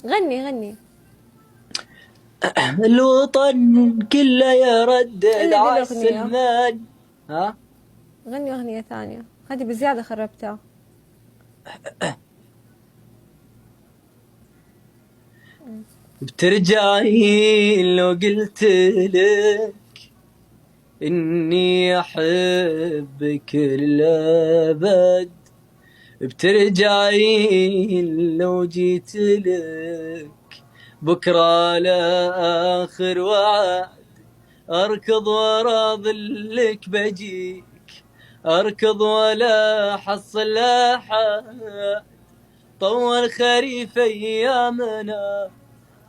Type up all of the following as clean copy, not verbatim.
غني غني. الوطن كله يردد إلا ذي الأغنية. عالسلمان. ها؟ غني أغنية ثانية، هذه بزيادة خربتها. بترجعين لو قلت لك إني أحبك للأبد، بترجعين لو جيت لك بكرة لآخر وعد، أركض ورا ظلك بجيك، أركض ولا حصل أحد. طول خريف أيامنا،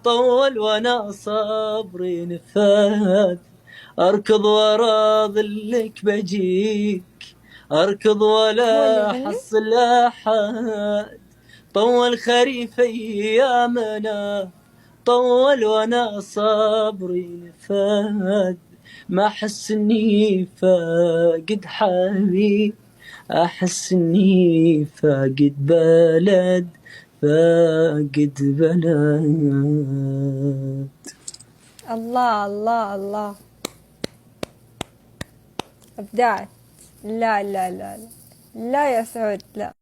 طول وانا صبري نفاد، اركض ورا ظلك بجيك، اركض هو اللي ولا يغني؟ حصل احد. طول خريف ايامنا، طول وانا صبري نفاد، ما احس اني فاقد حبيب، احس اني فاقد بلد، فاقد بلد. الله الله الله، أبدعت. لا لا لا لا، لا يا سعود لا.